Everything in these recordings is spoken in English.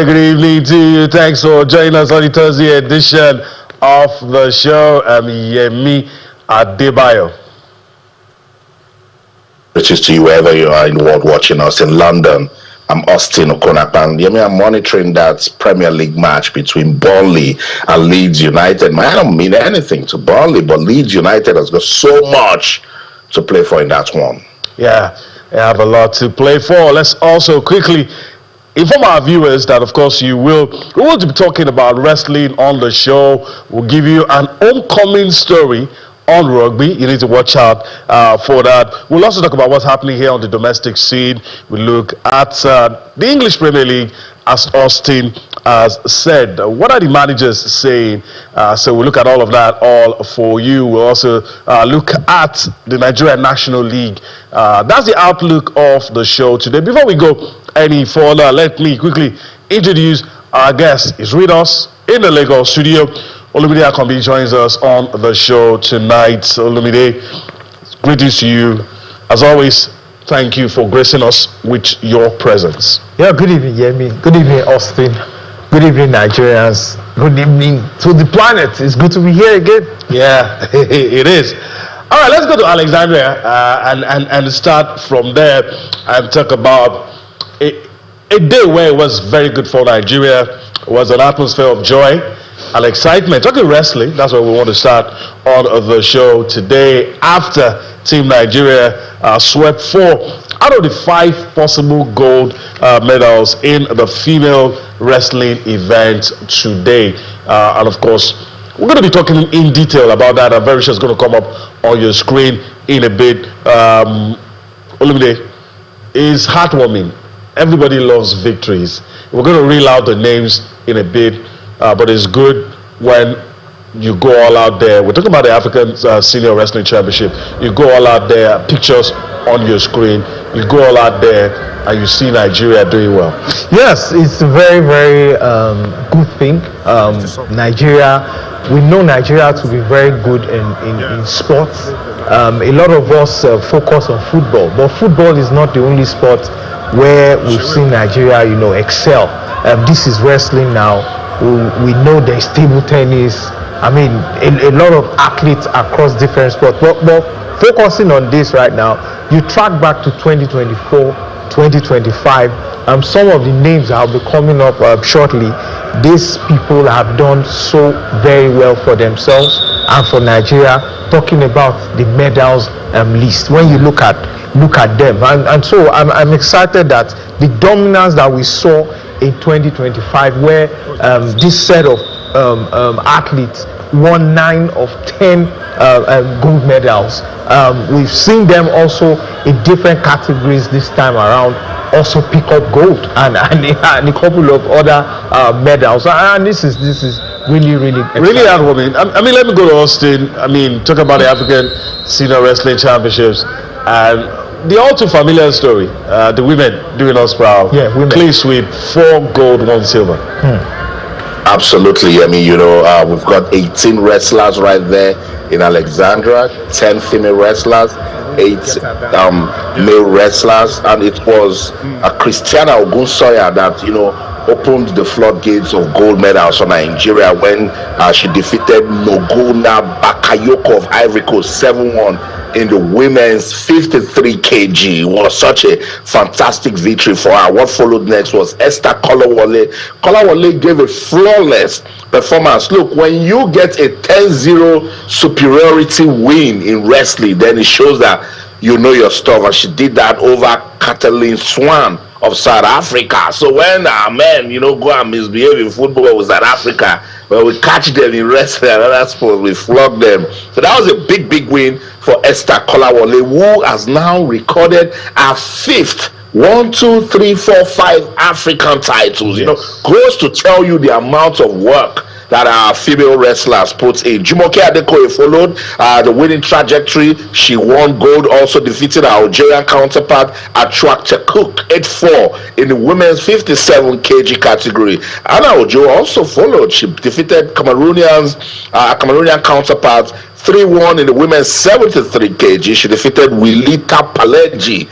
very good evening to you. Thanks for joining us on the Thursday edition of the show. I'm Yemi Adebayo. Greetings to you wherever you are in the world watching us. In London, I'm Austin Okonakpan. I'm monitoring that Premier League match between Burnley and Leeds United. I don't mean anything to Burnley, but Leeds United has got so much to play for in that one. Yeah, they have a lot to play for. Let's also quickly inform our viewers that, of course, we will be talking about wrestling on the show. We'll give you an homecoming story on rugby. You need to watch out for that. We'll also talk about what's happening here on the domestic scene. We'll look at the English Premier League, as Austin has said. What are the managers saying? So we'll look at all of that all for you. We'll also look at the Nigerian National League. That's the outlook of the show today. Before we go any further, let me quickly introduce our guest. He's with us in the Lagos studio. Olumide Akanbi joins us on the show tonight. Olumide, greetings to you. As always, thank you for gracing us with your presence. Yeah, good evening, Yemi. Good evening, Austin. Good evening, Nigerians. Good evening to the planet. It's good to be here again. Yeah, it is. All right, let's go to Alexandria and start from there and talk about a day where it was very good for Nigeria. It was an atmosphere of joy and excitement. Talking wrestling, that's where we want to start on the show today. After Team Nigeria swept 4 out of the 5 possible gold medals in the female wrestling event today. And of course, we're going to be talking in detail about that. I'm very sure it's going to come up on your screen in a bit. Olumide, is heartwarming. Everybody loves victories. We're going to reel out the names in a bit. But it's good when you go all out there. We're talking about the African Senior Wrestling Championship. You go all out there, pictures on your screen. You go all out there and you see Nigeria doing well. Yes, it's a very, very good thing. Nigeria, we know Nigeria to be very good in sports. A lot of us focus on football, but football is not the only sport where we've seen Nigeria, excel. This is wrestling now. We know there's table tennis. I mean, a lot of athletes across different sports. But focusing on this right now, you track back to 2024, 2025. Some of the names that will be coming up shortly. These people have done so very well for themselves and for Nigeria. Talking about the medals list, when you look at them, and so I'm excited that the dominance that we saw in 2025, where this set of athletes won 9 of 10 gold medals. We've seen them also in different categories this time around also pick up gold and a couple of other medals. And this is really heartwarming. I mean, let me go to Austin. I mean, talk about the African Senior Wrestling Championships and the all too familiar story, the women doing us proud. Yeah, women. Clean sweep, 4 gold, 1 silver. Absolutely. I mean, we've got 18 wrestlers right there in Alexandria, 10 female wrestlers, 8 male wrestlers, and it was Christiana Ogunsoya that opened the floodgates of gold medals for Nigeria when she defeated Nogona Bakayoko of Ivory Coast 7-1 in the women's 53 kg. It was such a fantastic victory for her. What followed next was Esther Kolawole. Kolawole gave a flawless performance. Look, when you get a 10-0 superiority win in wrestling, then it shows that you know your stuff, and she did that over Kathleen Swan of South Africa. So when our men, go and misbehave in football with South Africa, when we catch them in wrestling and other sports, we flog them. So that was a big win for Esther Kolawole, who has now recorded her 5th 1, 2, 3, 4, 5 African titles. Goes to tell you the amount of work that our female wrestlers put in. Jumoke Adekoye followed the winning trajectory. She won gold, also defeating her Algerian counterpart Atrakta Cook 8-4 in the women's 57 kg category. Anna Ojo also followed. She defeated Cameroonian counterpart 3-1 in the women's 73 kg. She defeated Wilita Paleji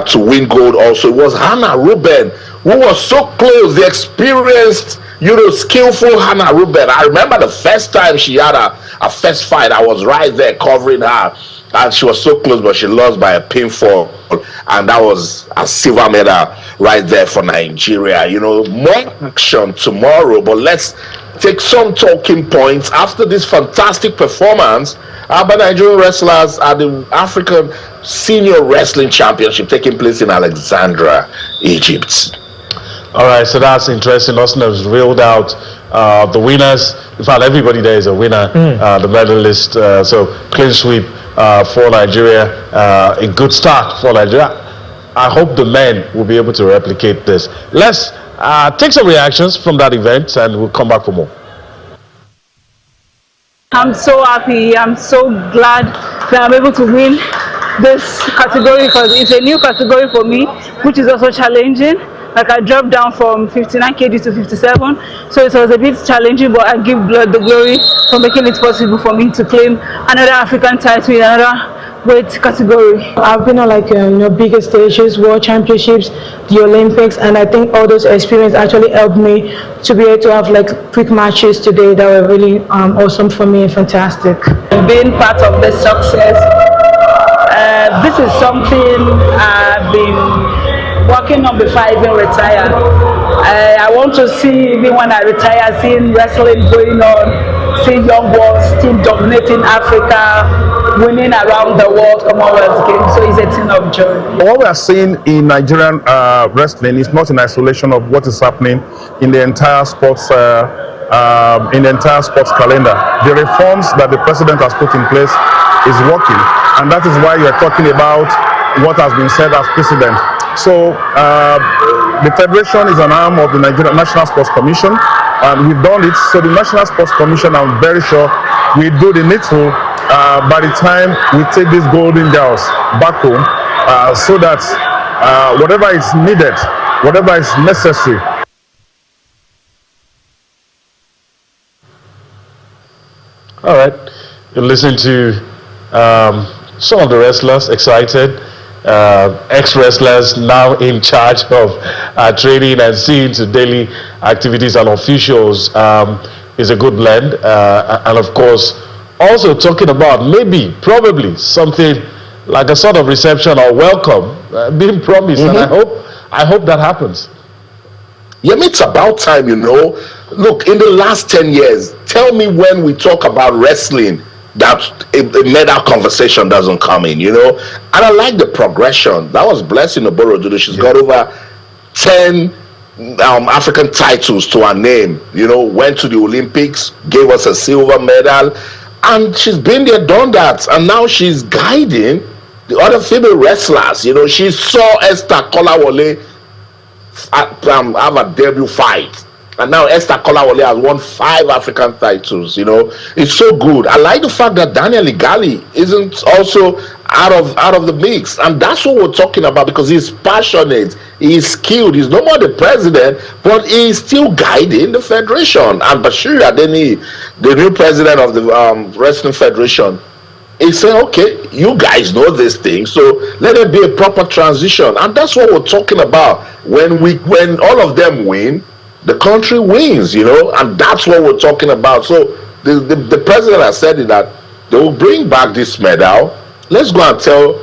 to win gold also. It was Hannah Ruben who was so close, the experienced, skillful Hannah Ruben. I remember the first time she had a first fight, I was right there covering her, and she was so close, but she lost by a pinfall, and that was a silver medal right there for Nigeria. More action tomorrow, but let's take some talking points after this fantastic performance by Nigerian wrestlers at the African Senior Wrestling Championship taking place in Alexandria, Egypt. All right, so that's interesting. Austin has reeled out the winners. In fact, everybody there is a winner, the medalist. So clean sweep for Nigeria. A good start for Nigeria. I hope the men will be able to replicate this. Let's take some reactions from that event, and we'll come back for more. I'm so happy. I'm so glad that I'm able to win this category because it's a new category for me, which is also challenging. Like I dropped down from 59 kg to 57, so it was a bit challenging, but I give God the glory for making it possible for me to claim another African title in another weight category. I've been on bigger stages, world championships, the Olympics, and I think all those experiences actually helped me to be able to have quick matches today that were really awesome for me and fantastic. Being part of this success, this is something I've been working on before I even retire. I want to see, even when I retire, seeing wrestling going on, seeing young ones still dominating Africa, winning around the world Commonwealth Games. So it's a thing of joy. What we are seeing in Nigerian wrestling is not in isolation of what is happening in the entire sports calendar. The reforms that the president has put in place is working, and that is why you are talking about what has been said as precedent. So the federation is an arm of the Nigerian National Sports Commission, and we've done it. So the National Sports Commission, I'm very sure, we do the needful by the time we take these golden girls back home, so that whatever is needed, whatever is necessary. All right, you're listening to some of the wrestlers excited. Ex-wrestlers now in charge of training and seeing to daily activities and officials is a good blend. And of course, also talking about probably something like a sort of reception or welcome being promised. And I hope that happens. Yeah, it's about time, Look, in the last 10 years, tell me when we talk about wrestling that a medal conversation doesn't come in, And I like the progression. That was Blessing Oborodudu. She's got over 10 African titles to her name. Went to the Olympics, gave us a silver medal, and she's been there, done that, and now she's guiding the other female wrestlers. She saw Esther Kolawole have a debut fight. And now Esther Kolawole has won 5 African titles. It's so good. I like the fact that Daniel Igali isn't also out of the mix, and that's what we're talking about, because he's passionate, he's skilled, he's no more the president, but he's still guiding the federation. And Bashir Adeni, the new president of the Wrestling Federation, is saying, okay, you guys know this thing, so let it be a proper transition. And that's what we're talking about. When all of them win, the country wins, and that's what we're talking about. So the president has said that they will bring back this medal. Let's go and tell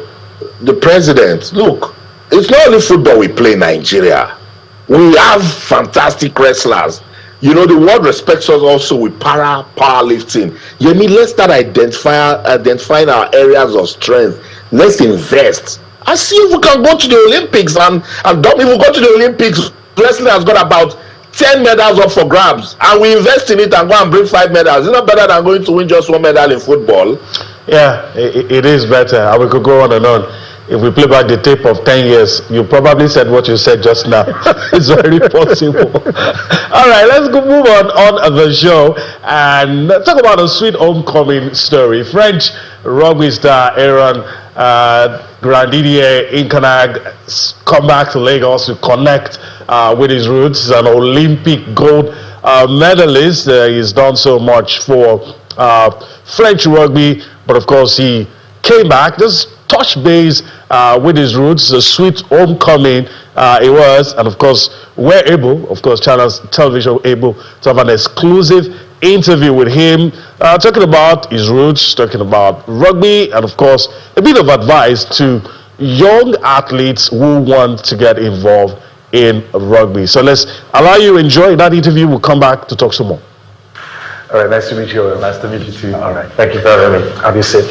the president, look, it's not only football we play in Nigeria. We have fantastic wrestlers. The world respects us also with powerlifting. Let's start identifying our areas of strength. Let's invest. And see if we can go to the Olympics. And don't even go to the Olympics. Wrestling has got about 10 medals up for grabs, and we invest in it and go and bring 5 medals. It's not better than going to win just 1 medal in football. Yeah, it is better. And we could go on and on. If we play back the tape of 10 years, you probably said what you said just now. It's very possible. All right, let's move on the show and talk about a sweet homecoming story. French rugby star Aaron Grandidier Incanag come back to Lagos to connect with his roots. He's an Olympic gold medalist. He's done so much for French rugby, but of course he came back. Just touch base with his roots, a sweet homecoming it was, and of course, we're able, of course, Channels Television able to have an exclusive interview with him, talking about his roots, talking about rugby, and of course, a bit of advice to young athletes who want to get involved in rugby. So let's allow you to enjoy that interview. We'll come back to talk some more. All right, nice to meet you. Nice to meet you too. All right, thank you for having me. Have you sit?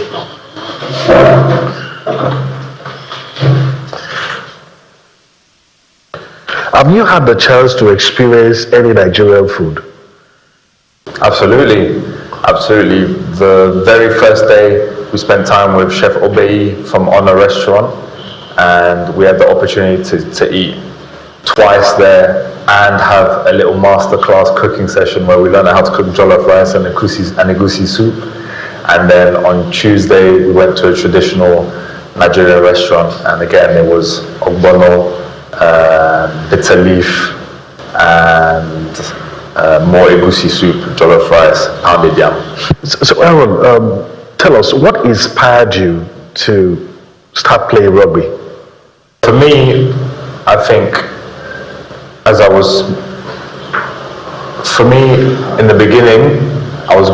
Have you had the chance to experience any Nigerian food? Absolutely, absolutely. The very first day we spent time with Chef Obei from Honor Restaurant, and we had the opportunity to eat twice there and have a little masterclass cooking session where we learned how to cook jollof rice and egusi soup. And then on Tuesday we went to a traditional Nigerian restaurant, and again it was ogbono, bitter leaf, and more egusi soup, jollof rice, pounded yam. So Aaron, tell us, what inspired you to start playing rugby? For me, I think for me in the beginning, I was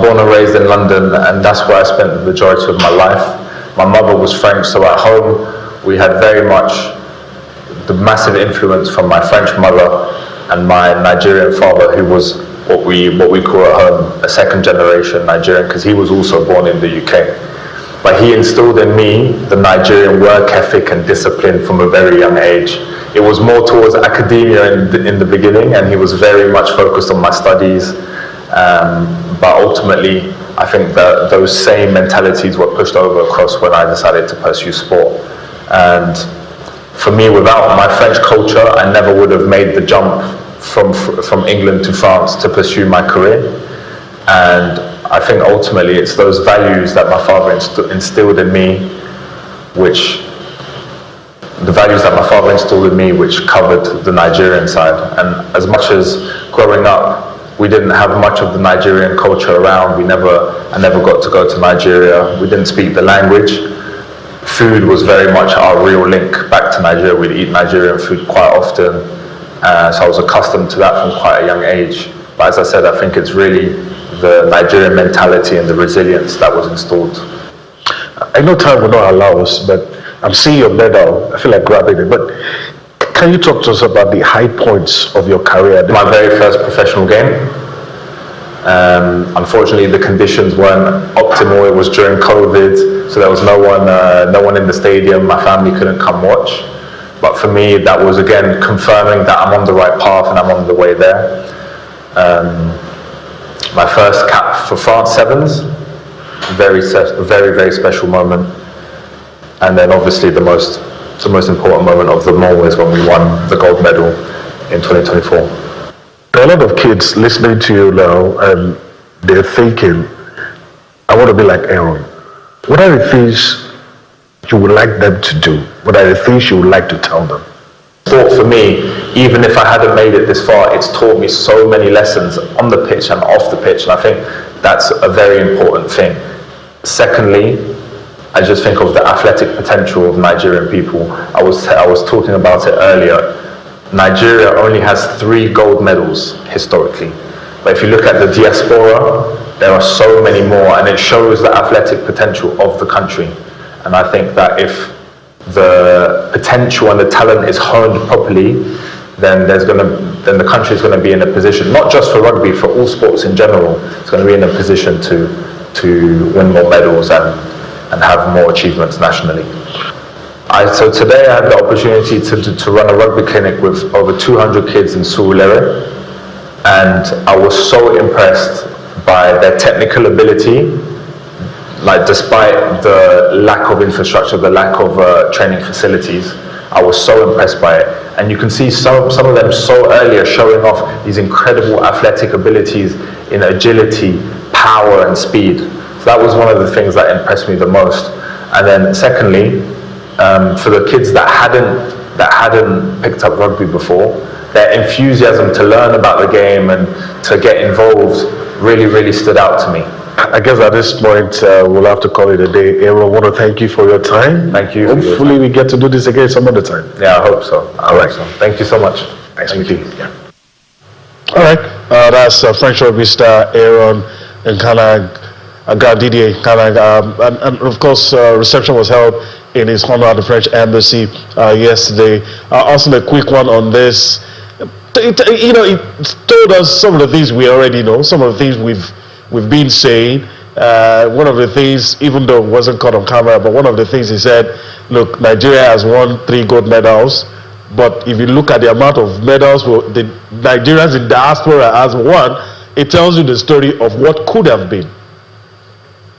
born and raised in London, and that's where I spent the majority of my life. My mother was French, so at home we had very much the massive influence from my French mother and my Nigerian father, who was what we call at home a second generation Nigerian, because he was also born in the UK. But he instilled in me the Nigerian work ethic and discipline from a very young age. It was more towards academia in the beginning, and he was very much focused on my studies. But ultimately, I think that those same mentalities were pushed over across when I decided to pursue sport. And for me, without my French culture, I never would have made the jump from England to France to pursue my career. And I think ultimately it's those values that my father instilled in me, which covered the Nigerian side. And as much as growing up, we didn't have much of the Nigerian culture around. I never got to go to Nigeria. We didn't speak the language. Food was very much our real link back to Nigeria. We'd eat Nigerian food quite often. So I was accustomed to that from quite a young age. But as I said, I think it's really the Nigerian mentality and the resilience that was installed. I know time will not allow us, but I'm seeing your medal. I feel like grabbing it. But can you talk to us about the high points of your career? My very first professional game. Unfortunately, the conditions weren't optimal. It was during COVID, so there was no one in the stadium. My family couldn't come watch. But for me, that was again confirming that I'm on the right path and I'm on the way there. My first cap for France Sevens, very, very special moment. And then obviously the most important moment of them all is when we won the gold medal in 2024. There are a lot of kids listening to you now, and they're thinking, I want to be like Aaron. What are the things you would like them to do? What are the things you would like to tell them? Sport for me, even if I hadn't made it this far, it's taught me so many lessons on the pitch and off the pitch, and I think that's a very important thing. Secondly, I just think of the athletic potential of Nigerian people. I was talking about it earlier. Nigeria only has 3 gold medals historically, but if you look at the diaspora, there are so many more, and it shows the athletic potential of the country. And I think that if the potential and the talent is honed properly, then the country is going to be in a position, not just for rugby, for all sports in general, it's going to be in a position to win more medals and have more achievements nationally. So today I had the opportunity to run a rugby clinic with over 200 kids in Surulere, and I was so impressed by their technical ability. Like, despite the lack of infrastructure, the lack of training facilities, I was so impressed by it. And you can see some of them so earlier showing off these incredible athletic abilities in agility, power and speed. So that was one of the things that impressed me the most. And then secondly, for the kids that hadn't picked up rugby before, their enthusiasm to learn about the game and to get involved really stood out to me. I guess at this point we'll have to call it a day. Aaron, I want to thank you for your time. Thank you. Hopefully we get to do this again some other time. Yeah, I hope so. All right. So, thank you so much. Nice Thank meeting you. you. Yeah. All right, that's French rugby star Aaron and Didier. And of course, reception was held in his honor at the French embassy yesterday. Also, a quick one on this. It told us some of the things we already know, some of the things we've been saying. One of the things, even though it wasn't caught on camera, but one of the things he said, look, Nigeria has won 3 gold medals, but if you look at the amount of medals the Nigerians in diaspora has won, it tells you the story of what could have been.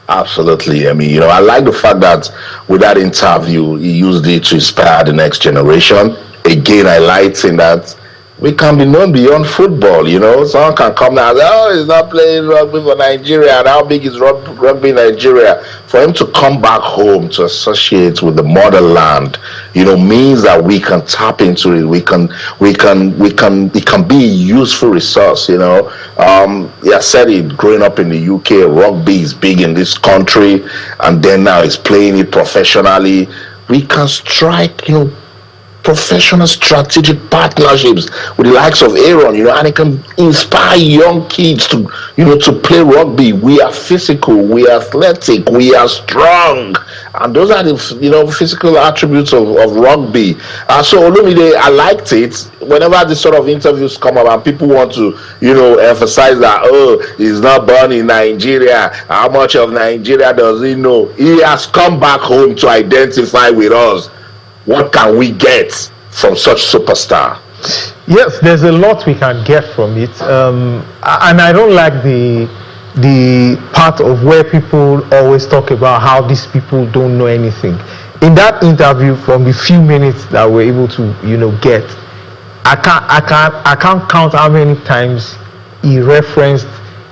Absolutely. I mean, I like the fact that with that interview, he used it to inspire the next generation. Again, highlighting that we can be known beyond football. Someone can come now and say, oh, he's not playing rugby for Nigeria, and how big is rugby in Nigeria? For him to come back home to associate with the motherland, means that we can tap into it. It can be a useful resource. I said it, growing up in the UK, rugby is big in this country, and then now he's playing it professionally. We can strike, professional strategic partnerships with the likes of Aaron, and it can inspire young kids to play rugby. We are physical, we are athletic, we are strong, and those are the physical attributes of rugby. So Olumide, I liked it. Whenever this sort of interviews come up and people want to emphasize that, he's not born in Nigeria, how much of Nigeria does he know? He has come back home to identify with us. What can we get from such superstar? Yes, there's a lot we can get from it, and I don't like the part of where people always talk about how these people don't know anything. In that interview, from the few minutes that we're able to get, I can't count how many times he referenced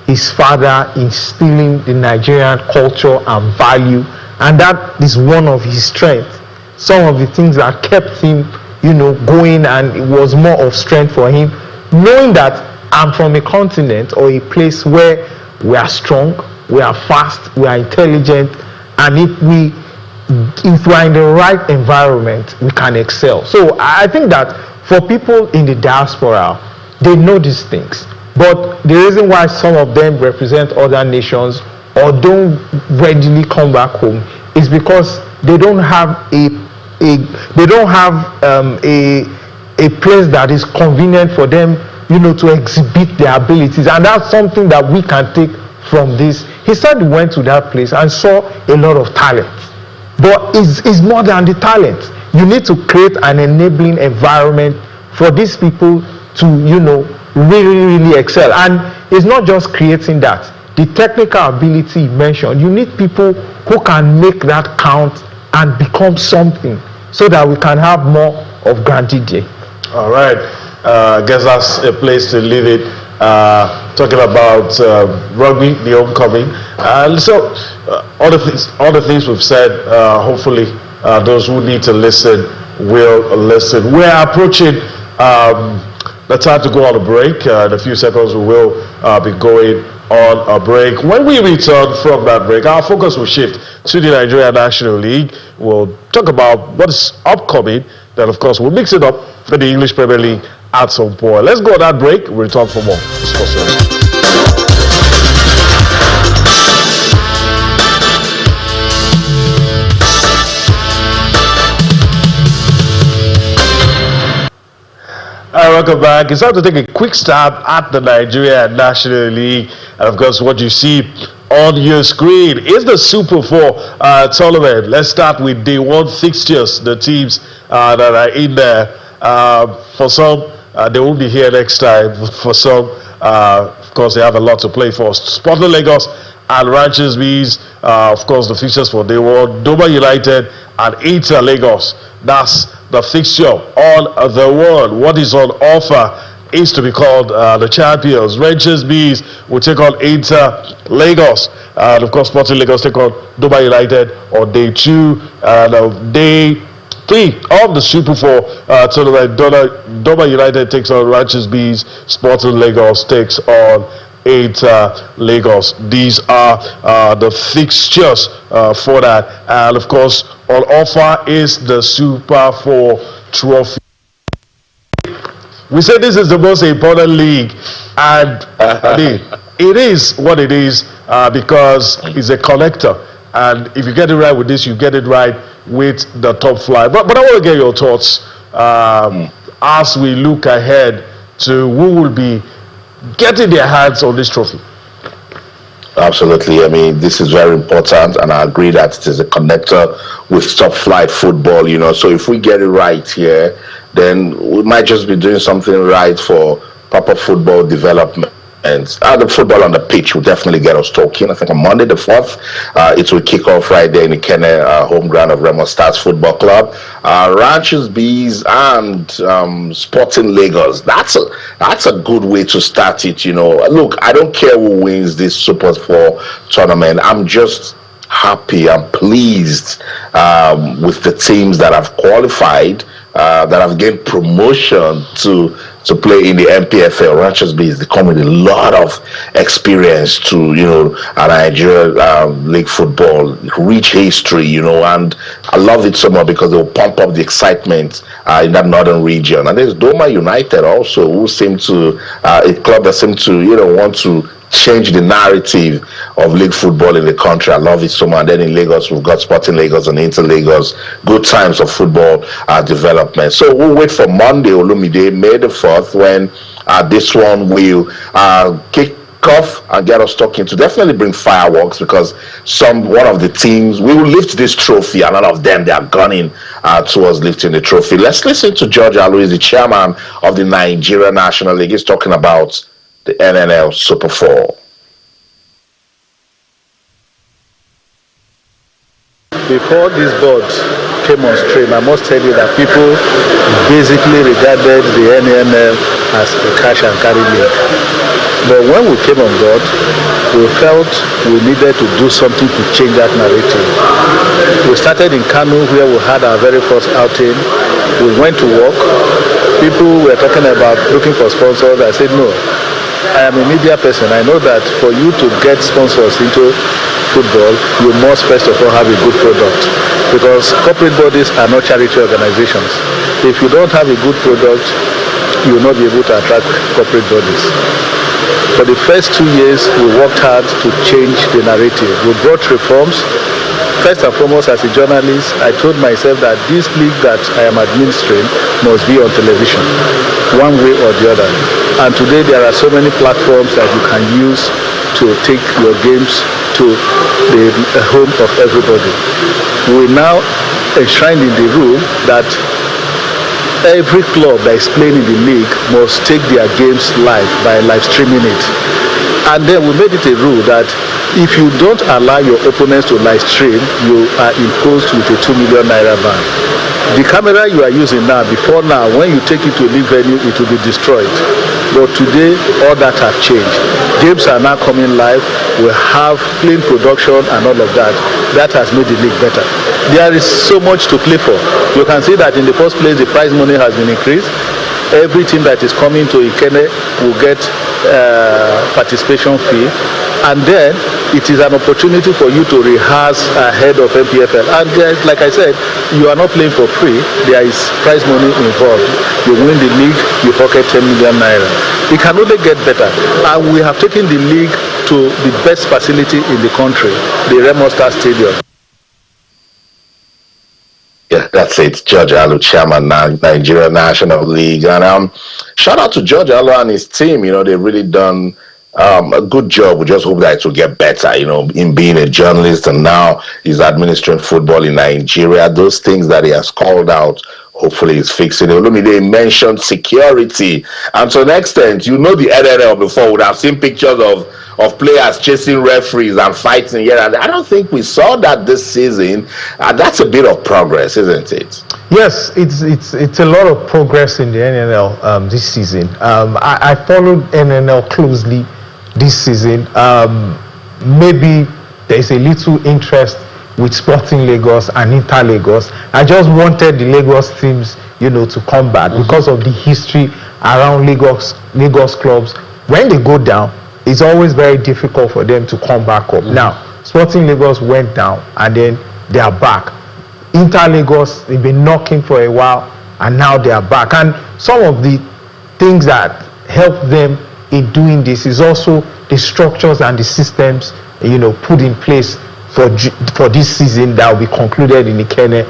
his father instilling the Nigerian culture and value, and that is one of his strengths. Some of the things that kept him, going, and it was more of strength for him, knowing that I'm from a continent or a place where we are strong, we are fast, we are intelligent, and if we are in the right environment, we can excel. So I think that for people in the diaspora, they know these things. But the reason why some of them represent other nations or don't readily come back home is because they don't have a place that is convenient for them, to exhibit their abilities, and that's something that we can take from this. He said he went to that place and saw a lot of talent, but it's more than the talent. You need to create an enabling environment for these people to, really excel. And it's not just creating that. The technical ability you mentioned, you need people who can make that count and become something, so that we can have more of Grand Didier. All right, I guess that's a place to leave it. Talking about rugby, the homecoming, and so all the things we've said. Hopefully, those who need to listen will listen. We're approaching the time to go on a break. In a few seconds, we will be going on a break. When we return from that break, our focus will shift to the Nigeria National League. We'll talk about what is upcoming. Then, of course, we'll mix it up for the English Premier League at some point. Let's go on that break. We'll return for more. Welcome back. It's time to take a quick stab at the Nigeria National League. And of course, what you see on your screen is the Super 4 tournament. Let's start with day 1 fixtures. The teams that are in there. For some, they won't be here next time. For some, of course, they have a lot to play for. Sporting Lagos and Ranchers Bees. Of course, the fixtures for day 1. Doma United and Inter Lagos. That's the fixture on the world. What is on offer is to be called the champions. Ranchers Bees will take on Inter Lagos, and of course Sporting Lagos take on Doma United on day 2, and day 3 of the Super 4 tournament. Doma United takes on Ranchers Bees. Sporting Lagos takes on 8 Lagos. These are the fixtures for that. And of course, on offer is the Super 4 trophy. We say this is the most important league, and I mean, it is what it is because it's a connector. And if you get it right with this, you get it right with the top flight. But I want to get your thoughts as we look ahead to who will be getting their hands on this trophy. Absolutely. I mean, this is very important, and I agree that it is a connector with top flight football, So if we get it right here, then we might just be doing something right for proper football development. And the football on the pitch will definitely get us talking. I think on Monday the 4th, it will kick off right there in the Kenne home ground of Remo Stars Football Club. Ranchers Bees and Sporting Lagos. That's a good way to start it. Look, I don't care who wins this Super 4 tournament. I'm just happy and pleased with the teams that have qualified, that have gained promotion to play in the MPFL. Ranchers Bees, they come with a lot of experience to, Nigeria league football, rich history, and I love it so much because they will pump up the excitement in that northern region. And there's Doma United also, who seem to, a club that seem to, want to change the narrative of league football in the country. I love it so much. And then in Lagos, we've got Sporting Lagos and Inter Lagos. Good times of football development. So we'll wait for Monday, Olumide, May the 4th, when this one will kick off and get us talking to definitely bring fireworks, because one of the teams, we will lift this trophy, and all of them, they are gunning towards lifting the trophy. Let's listen to George Alu, the chairman of the Nigeria National League. He's talking about the NNL Super 4. Before this board came on stream, I must tell you that people basically regarded the NNL as a cash and carry league. But when we came on board, we felt we needed to do something to change that narrative. We started in Kano, where we had our very first outing. We went to work. People were talking about looking for sponsors. I said, no, I am a media person. I know that for you to get sponsors into football, you must first of all have a good product, because corporate bodies are not charity organizations. If you don't have a good product, you will not be able to attract corporate bodies. For the first 2 years, we worked hard to change the narrative. We brought reforms. First and foremost, as a journalist, I told myself that this league that I am administering must be on television, one way or the other. And today there are so many platforms that you can use to take your games to the home of everybody. We now enshrine in the rule that every club that is playing in the league must take their games live by live streaming it. And then we made it a rule that if you don't allow your opponents to live stream, you are imposed with a 2 million naira ban. The camera you are using now, before now, when you take it to a league venue, it will be destroyed. But today, all that have changed. Games are now coming live. We have clean production and all of that. That has made the league better. There is so much to play for. You can see that in the first place, the prize money has been increased. Every team that is coming to Ikene will get participation fee. And then it is an opportunity for you to rehearse ahead of MPFL. And like I said, you are not playing for free. There is prize money involved. You win the league, you pocket 10 million naira. It can only get better. And we have taken the league to the best facility in the country, the Remo Stars Stadium. Yeah, that's it. George Alu, chairman, Nigeria National League. And shout out to George Alu and his team. They've really done a good job. We just hope that it will get better, in being a journalist, and now he's administering football in Nigeria. Those things that he has called out, hopefully he's fixing it. They mentioned security. And to an extent, the NNL before would have seen pictures of players chasing referees and fighting here. And I don't think we saw that this season. That's a bit of progress, isn't it? Yes, it's a lot of progress in the NNL this season. I followed NNL closely this season. Maybe there's a little interest with Sporting Lagos and Inter Lagos. I just wanted the Lagos teams, to come back because of the history around Lagos clubs. When they go down, it's always very difficult for them to come back up. Now, Sporting Lagos went down and then they are back. Inter Lagos, they've been knocking for a while and now they are back. And some of the things that help them in doing this is also the structures and the systems, put in place for this season that will be concluded in Ikene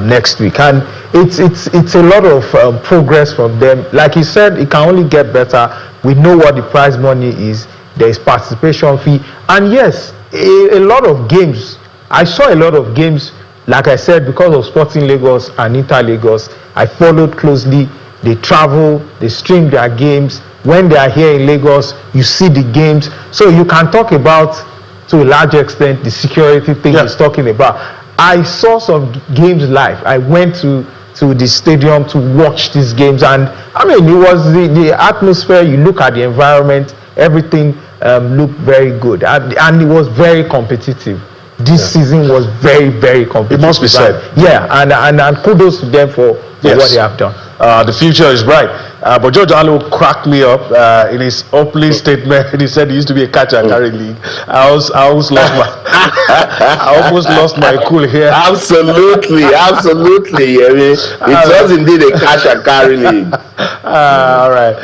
next week. And it's a lot of progress from them. Like he said, it can only get better. We know what the prize money is. There is participation fee, and yes, a lot of games. I saw a lot of games. Like I said, because of Sporting Lagos and Inter Lagos, I followed closely. They travel, they stream their games. When they are here in Lagos, you see the games. So you can talk about, to a large extent, the security thing he's talking about. I saw some games live. I went to the stadium to watch these games, and I mean, it was the atmosphere. You look at the environment, everything looked very good, and it was very competitive. This season was very, very competitive. It must be said. Yeah, and kudos to them for what they have done. The future is bright. But George Allo cracked me up in his opening statement. He said he used to be a catcher and carry league. I almost lost my cool here. Absolutely. I mean, it was indeed a catch and carry league. All right.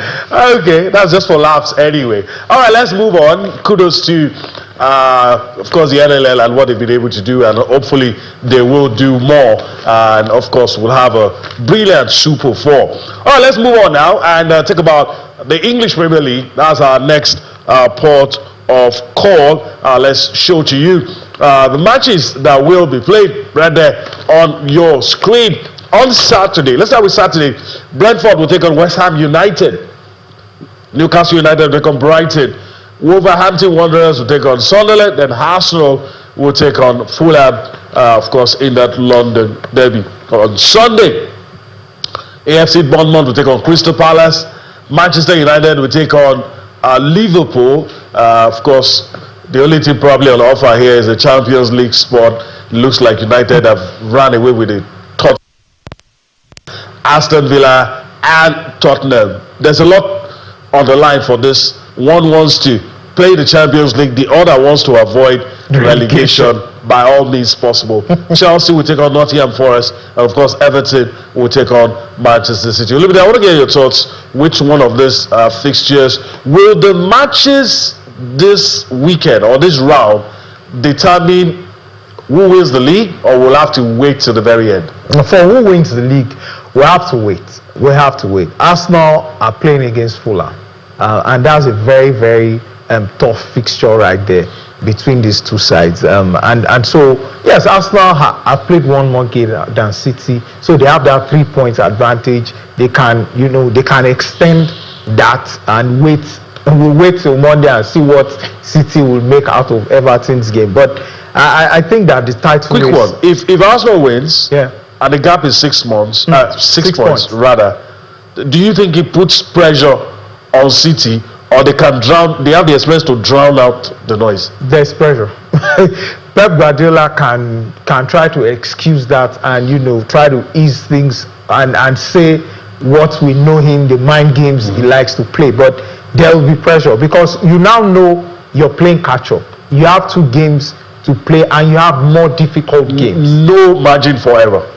Okay, that's just for laughs anyway. All right, let's move on. Kudos to, of course, the NNL and what they've been able to do, and hopefully they will do more. And of course, we'll have a brilliant Super 4. All right, let's move on now and talk about the English Premier League. That's our next port of call. Let's show to you the matches that will be played right there on your screen on Saturday. Let's start with Saturday. Brentford will take on West Ham United. Newcastle United will take on Brighton. Wolverhampton Wanderers will take on Sunderland. Then Arsenal will take on Fulham, of course, in that London derby. On Sunday, AFC Bournemouth will take on Crystal Palace. Manchester United will take on Liverpool. Of course, the only team probably on offer here is the Champions League spot. It looks like United have run away with it. Aston Villa and Tottenham. There's a lot on the line for this. One wants to play the Champions League, the other wants to avoid relegation by all means possible. Chelsea will take on Nottingham Forest, and of course Everton will take on Manchester City. Olumide, I want to get your thoughts. Which one of these fixtures will the matches this weekend or this round determine who wins the league, or we'll have to wait till the very end? For who wins the league, we have to wait. Arsenal are playing against Fulham, and that's a very, very tough fixture right there between these two sides. And so, yes, Arsenal have played one more game than City, so they have that 3 points advantage. They can, they can extend that and wait. We'll wait till Monday and see what City will make out of Everton's game. But I think that the title Quick one. If Arsenal wins, and the gap is 6 months, 6 points rather, do you think it puts pressure on City, or they can drown? They have the experience to drown out the noise. There's pressure. Pep Guardiola can try to excuse that and try to ease things and say what we know him, the mind games he likes to play. But there will be pressure because you now know you're playing catch up. You have 2 games to play and you have more difficult games. No margin for error.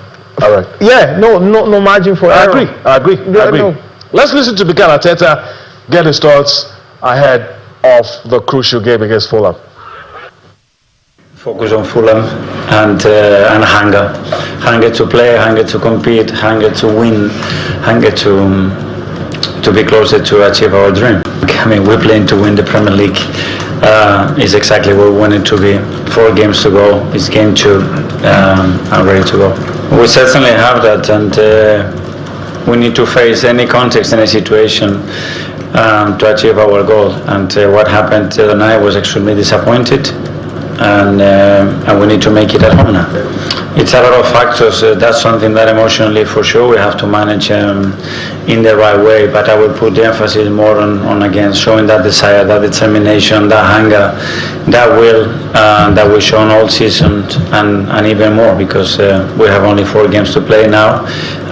All right. Yeah, no margin for error. I agree. No. Let's listen to Mikel Arteta get his thoughts ahead of the crucial game against Fulham. Focus on Fulham and hunger to play, hunger to compete, hunger to win, hunger to be closer to achieve our dream. I mean, we're playing to win the Premier League. Is exactly where we want it to be. 4 games to go. It's game 2. I'm ready to go. We certainly have that, and we need to face any context, any situation to achieve our goal. And what happened tonight was extremely disappointed, and we need to make it at home now. It's a lot of factors. That's something that emotionally, for sure, we have to manage in the right way. But I will put the emphasis more on again showing that desire, that determination, that hunger, that will that we've shown all season, and even more because we have only 4 games to play now,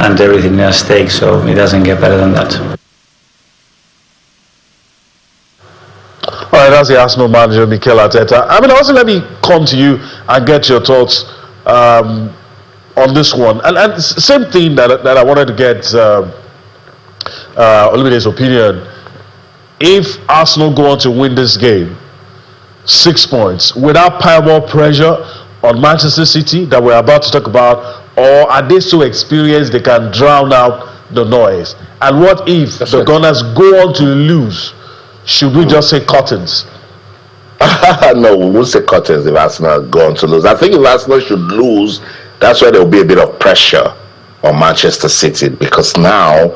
and everything is at stake. So it doesn't get better than that. All right, that's the Arsenal manager, Mikel Arteta. I mean, also let me come to you and get your thoughts on this one. And same thing that I wanted to get Olumide's opinion. If Arsenal go on to win this game, 6 points, without more pressure on Manchester City that we're about to talk about, or are they so experienced they can drown out the noise? And what if the Gunners go on to lose? Should we just say curtains? No, we won't say curtains if Arsenal go on to lose. I think if Arsenal should lose, that's where there will be a bit of pressure on Manchester City, because now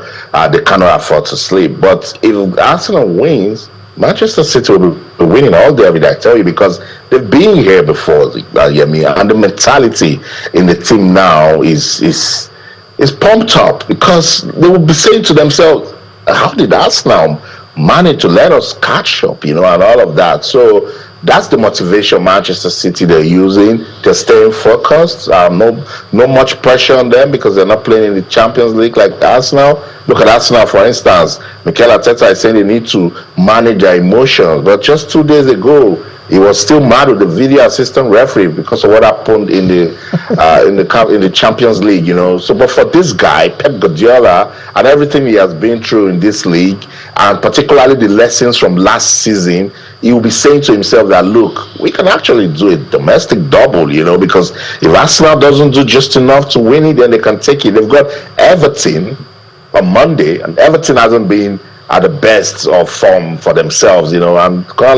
they cannot afford to sleep. But if Arsenal wins, Manchester City will be winning all day every day, I tell you, because they've been here before, and the mentality in the team now is pumped up, because they will be saying to themselves, how did Arsenal manage to let us catch up, and all of that? So that's the motivation Manchester City they're using. They're staying focused. No much pressure on them, because they're not playing in the Champions League like Arsenal. Look at Arsenal, for instance. Mikel Arteta is saying they need to manage their emotions, but just 2 days ago, he was still mad with the video assistant referee because of what happened in the Champions League, So, but for this guy, Pep Guardiola, and everything he has been through in this league, and particularly the lessons from last season, he will be saying to himself that, look, we can actually do a domestic double, because if Arsenal doesn't do just enough to win it, then they can take it. They've got Everton on Monday, and Everton hasn't been at the best of form for themselves, and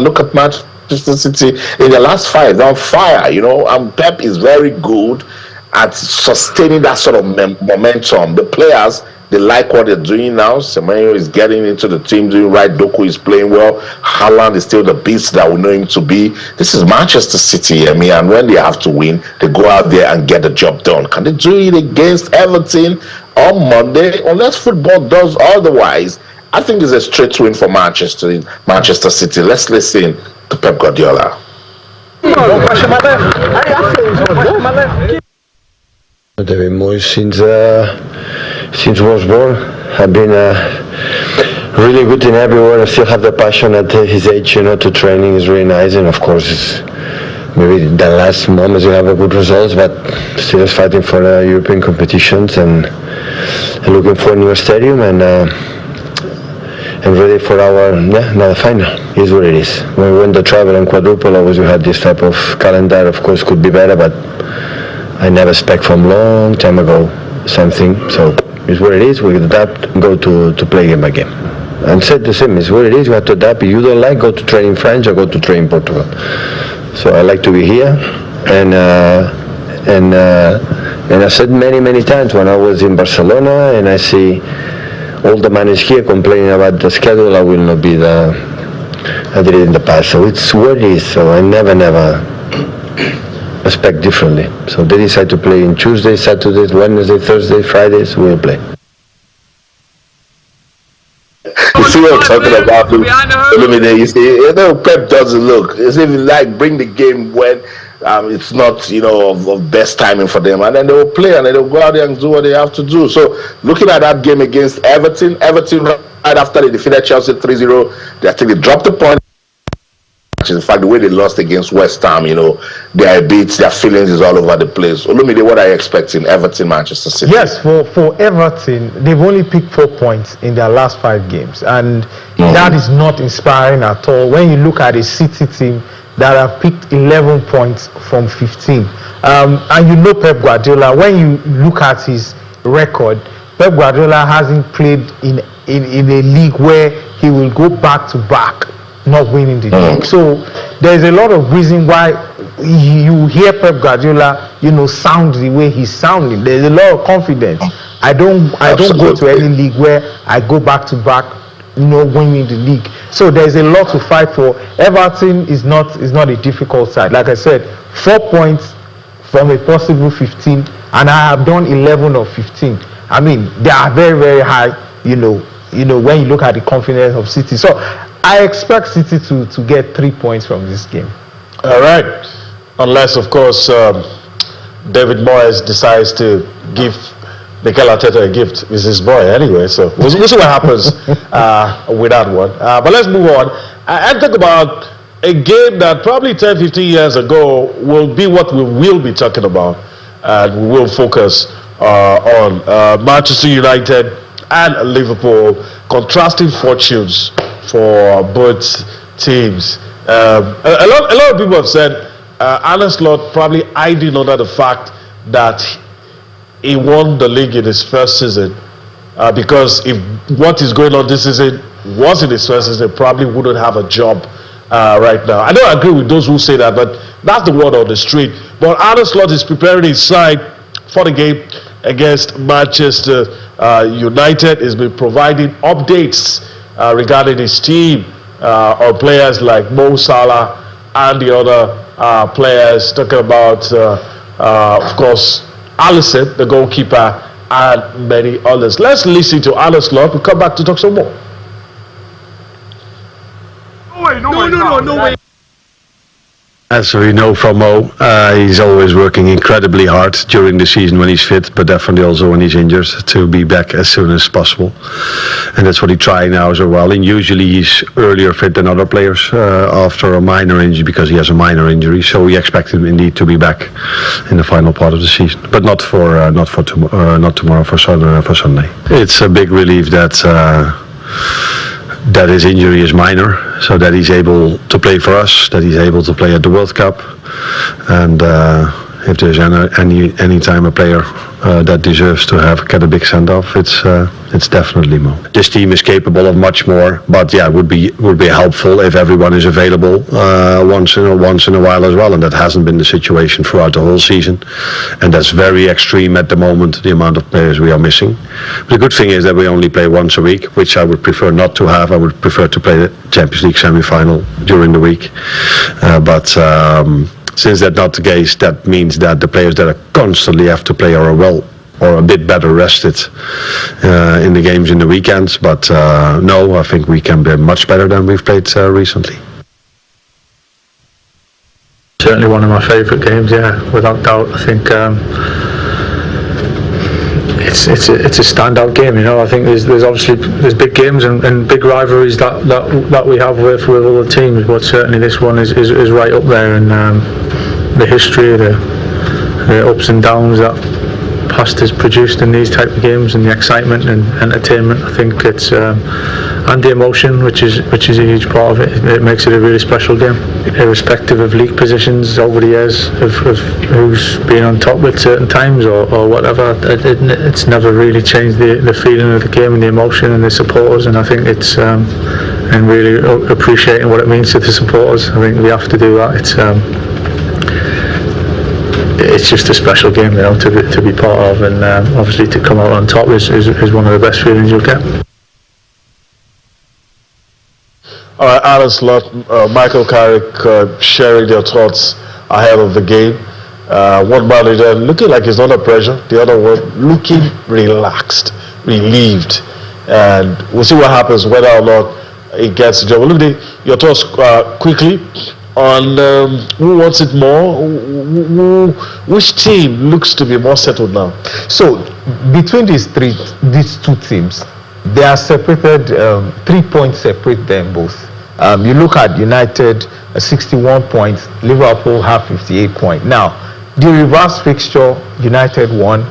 look at Manchester City in the last 5, they're on fire, and Pep is very good at sustaining that sort of momentum. The players, they like what they're doing now. Semenyo is getting into the team, doing right. Doku is playing well. Haaland is still the beast that we know him to be. This is Manchester City, and when they have to win, they go out there and get the job done. Can they do it against Everton on Monday? Unless football does otherwise, I think it's a straight win for Manchester City. Let's listen to Pep Guardiola. David Moyes since was born. I've been really good in everywhere. I still have the passion at his age, to training is really nice, and of course it's maybe the last moments you have a good results, but still is fighting for European competitions and looking for a new stadium and ready for our another final. Is what it is. When we went the travel and quadruple, always we had this type of calendar. Of course, could be better, but I never expect from long time ago something. So it's what it is. We adapt and go to play game by game. And said the same. It's what it is. You have to adapt. If you don't like, go to train in France or go to train in Portugal. So I like to be here, and I said many times when I was in Barcelona and I see all the managers here complaining about the schedule, I will not be I did it in the past. So it's what it is. So I never expect differently. So they decide to play in Tuesdays, Saturdays, Wednesdays, Thursdays, Fridays, we'll play. You see what I'm talking about? Olumide, you see, Pep doesn't look. It's even like bring the game when it's not, of best timing for them, and then they will play and then they'll go out there and do what they have to do. So looking at that game against Everton right after they defeated Chelsea 3-0, I think they dropped the point. In fact, the way they lost against West Ham, their beats, their feelings is all over the place. Olumide, what are you expecting? Everton, Manchester City? Yes, for Everton, they've only picked 4 points in their last 5 games, and that is not inspiring at all. When you look at a City team that have picked 11 points from 15, and Pep Guardiola, when you look at his record, Pep Guardiola hasn't played in a league where he will go back to back not winning the league. So there's a lot of reason why you hear Pep Guardiola, sound the way he's sounding. There's a lot of confidence. I don't go to any league where I go back to back, winning the league. So there's a lot to fight for. Everton is not a difficult side. Like I said, 4 points from a possible 15, and I have done 11 of 15. I mean, they are very, very high, when you look at the confidence of City. So I expect City to get 3 points from this game. All right. Unless, of course, David Moyes decides to give Mikel Arteta a gift. It's his boy anyway, so we'll see what happens with that one. But let's move on and talk about a game that probably 10, 15 years ago will be what we will be talking about, and we will focus on Manchester United and Liverpool, contrasting fortunes for both teams. A lot of people have said Arne Slot probably hiding under the fact that he won the league in his first season, because if what is going on this season was in his first season, probably wouldn't have a job right now. I don't agree with those who say that, but that's the word on the street. But Arne Slot is preparing his side for the game against Manchester United. He's been providing updates regarding his team on players like Mo Salah and the other players, talking about, of course, Alisson, the goalkeeper, and many others. Let's listen to Arne Slot. We'll come back to talk some more. No way. As we know from Mo, he's always working incredibly hard during the season when he's fit, but definitely also when he's injured, to be back as soon as possible. And that's what he's trying now as well. And usually he's earlier fit than other players after a minor injury, because he has a minor injury. So we expect him indeed to be back in the final part of the season, but not tomorrow, for Sunday. It's a big relief that his injury is minor, so that he's able to play for us, that he's able to play at the World Cup. And if there's any time a player that deserves to get a big send-off, it's definitely Mo. This team is capable of much more, but yeah, it would be helpful if everyone is available once in a while as well, and that hasn't been the situation throughout the whole season, and that's very extreme at the moment, the amount of players we are missing. But the good thing is that we only play once a week, which I would prefer not to have. I would prefer to play the Champions League semi-final during the week, but since that's not the case, that means that the players that constantly have to play are a bit better rested in the games in the weekends. But no, I think we can be much better than we've played recently. Certainly one of my favourite games, yeah, without doubt. I think it's a standout game. You know, I think there's obviously big games and big rivalries that we have with other teams, but certainly this one is right up there, and the history, the ups and downs that past has produced in these type of games, and the excitement and entertainment. I think it's and the emotion, which is a huge part of it. It makes it a really special game, irrespective of league positions over the years, of who's been on top at certain times or whatever. It's never really changed the feeling of the game and the emotion and the supporters. And I think it's and really appreciating what it means to the supporters. I think we have to do that. It's just a special game, you know, to be part of, and obviously to come out on top is one of the best feelings you'll get. All right, Arne Slot, Michael Carrick sharing their thoughts ahead of the game. One manager looking like he's under pressure, the other one looking relaxed, relieved, and we'll see what happens whether or not it gets the job. Look, your thoughts quickly on who wants it more, which team looks to be more settled now. So between these two teams, they are separated. 3 points separate them both. You look at United, 61 points. Liverpool have 58 points. Now, the reverse fixture, United won.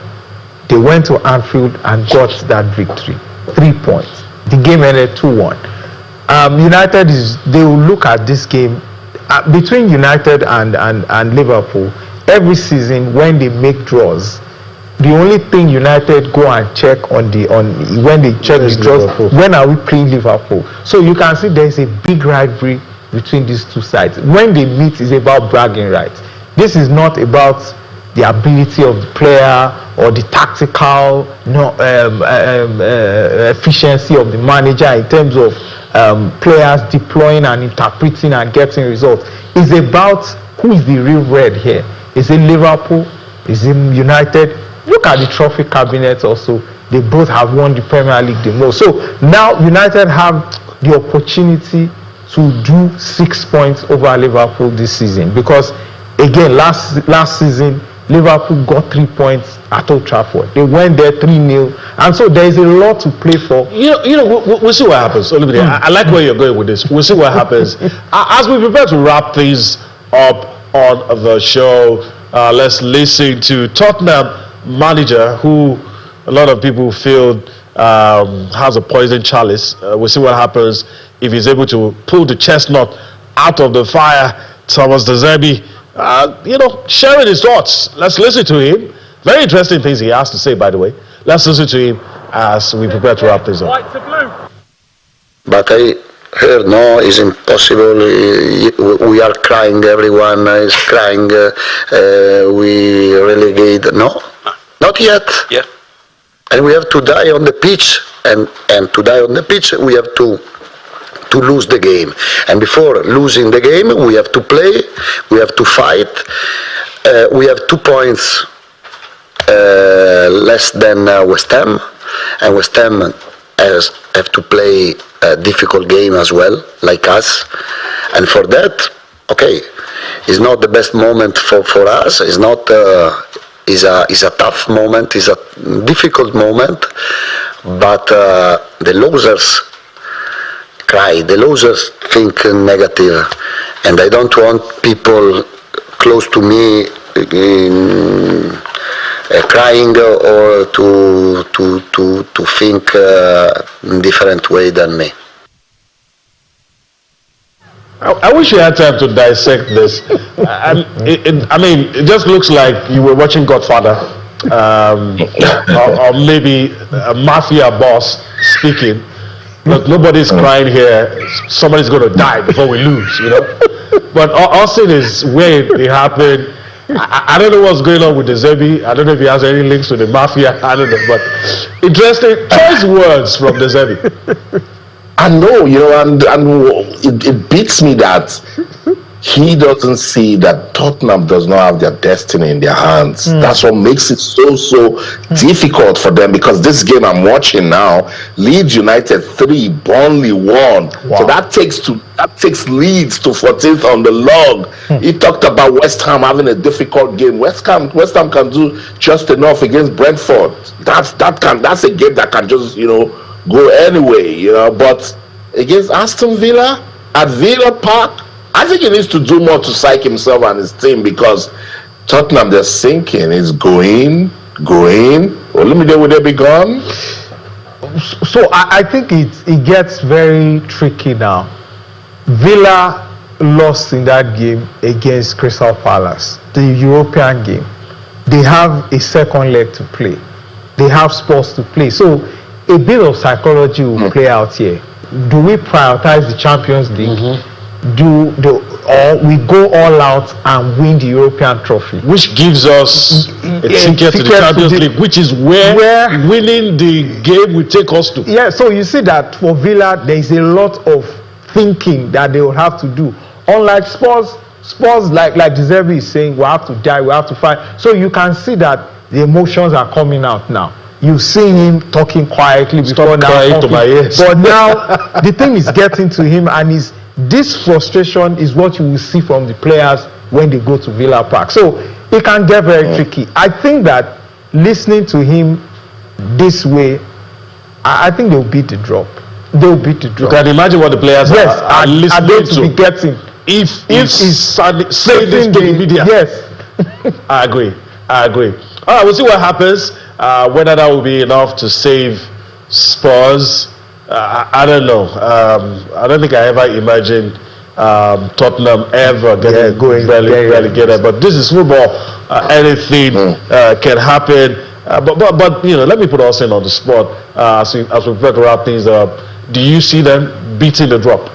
They went to Anfield and got that victory. 3 points. The game ended 2-1. United they will look at this game between United and Liverpool. Every season when they make draws, the only thing United go and check when they check the draws, Liverpool. When are we playing Liverpool? So you can see there's a big rivalry between these two sides. When they meet, it's about bragging rights. This is not about the ability of the player or the tactical efficiency of the manager in terms of players deploying and interpreting and getting results. It's about who is the real red here. Is it Liverpool? Is it United? Look at the trophy cabinet also. They both have won the Premier League the most. So now United have the opportunity to do 6 points over Liverpool this season, because again last season Liverpool got 3 points at Old Trafford. They went there 3-0, and so there is a lot to play for. We'll see what happens. Olumide, I like where you're going with this. We'll see what happens. As we prepare to wrap things up on the show, let's listen to Tottenham manager who a lot of people feel has a poison chalice. We'll see what happens if he's able to pull the chestnut out of the fire. Thomas De Zerbi, sharing his thoughts. Let's listen to him. Very interesting things he has to say, by the way. Let's listen to him as we prepare to wrap this up. But I heard, no, it's impossible. We are crying. Everyone is crying. We relegate. No, not yet. Yeah. And we have to die on the pitch. And to die on the pitch, we have to lose the game. And before losing the game, we have to play, we have to fight. We have 2 points less than West Ham, and West Ham have to play a difficult game as well, like us. And for that, okay, it's not the best moment for us. It's not. It's a tough moment. It's a difficult moment. But the losers cry. The losers think negative, and I don't want people close to me crying or to think in different way than me. I wish you had time to dissect this. It just looks like you were watching Godfather, or maybe a mafia boss speaking. Look, nobody's crying here. Somebody's going to die before we lose, But Austin is where it happened. I don't know what's going on with De Zerbi. I don't know if he has any links to the mafia. I don't know. But interesting choice words from De Zerbi. I know, and it beats me that he doesn't see that Tottenham does not have their destiny in their hands. That's what makes it so difficult for them, because this game I'm watching now, Leeds United 3, Burnley 1. Wow. So that takes Leeds to 14th on the log. He talked about West Ham having a difficult game. West Ham can do just enough against Brentford. That's a game that can just go anyway, but against Aston Villa at Villa Park, I think he needs to do more to psych himself and his team, because Tottenham, they're sinking. It's going. Olumide, will they be gone? So I think it gets very tricky now. Villa lost in that game against Crystal Palace, the European game. They have a second leg to play. They have Spurs to play. So a bit of psychology will play out here. Do we prioritize the Champions League? Or we go all out and win the European trophy, which gives us a ticket to the Champions League, which is where winning the game will take us to. Yeah, so you see that for Villa, there is a lot of thinking that they will have to do. Unlike Spurs, like De Zerbi is saying, we have to die, we have to fight. So you can see that the emotions are coming out now. You've seen him talking quietly before now. To my ears. But now the thing is getting to him, and this frustration is what you will see from the players when they go to Villa Park. So it can get very tricky. I think that listening to him this way, I think they'll beat the drop. You can imagine what the players are listening to be getting if he's saying this to the media. Yes. I agree. All right, we'll see what happens. Whether that will be enough to save Spurs, I don't know. I don't think I ever imagined Tottenham ever getting relegated. But this is football. Anything can happen. But let me put Austin on the spot as we prepare to wrap things up. Do you see them beating the drop?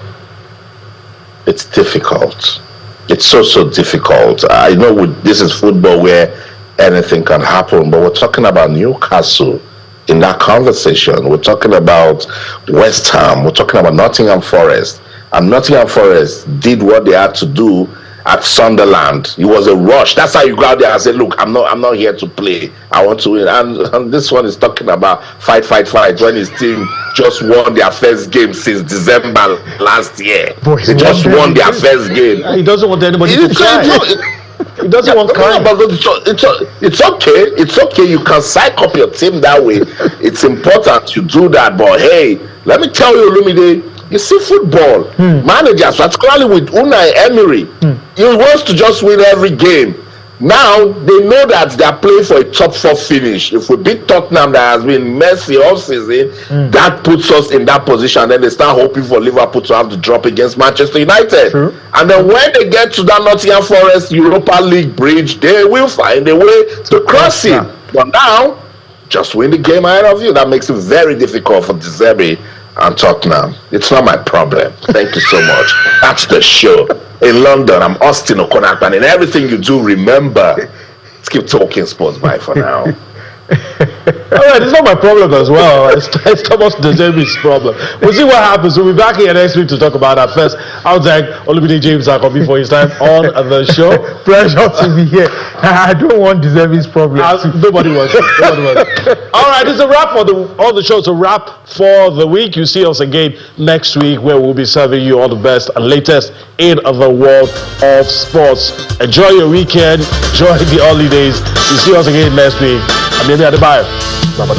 It's difficult. It's so difficult. I know this is football where anything can happen, but we're talking about Newcastle in that conversation. We're talking about West Ham. We're talking about Nottingham Forest. And Nottingham Forest did what they had to do at Sunderland. It was a rush. That's how you go out there and say, look, I'm not here to play. I want to win. And this one is talking about fight when his team just won their first game since December last year. They just won their first game. He doesn't want anybody to cry. He doesn't want crying. But it's okay. It's okay. You can psych up your team that way. It's important you do that. But hey, let me tell you, Lumide, you see football managers, particularly with Unai Emery, he wants to just win every game. Now they know that they are playing for a top 4 finish. If we beat Tottenham, that has been messy all season, that puts us in that position. Then they start hoping for Liverpool to have the drop against Manchester United. True. And then when they get to that Nottingham Forest Europa League bridge, they will find a way to cross it. But now, just win the game ahead of you. That makes it very difficult for De Zerbi and Tottenham. It's not my problem. Thank you so much. That's the show. In London, I'm Austin Okonak, and in everything you do, remember, let's keep talking sports. Bye for now. All right, it's not my problem as well. It's Thomas De Zerbi's problem. We'll see what happens. We'll be back here next week to talk about that. First, I'll thank Olumide James Akobi for his time on the show. Pleasure to be here. I don't want De Zerbi's problem. Nobody wants it. All right, it's a wrap for the show. It's a wrap for the week. You see us again next week, where we'll be serving you all the best and latest in the world of sports. Enjoy your weekend. Enjoy the holidays. You see us again next week. I'm Yemi Adebayo. Bye-bye.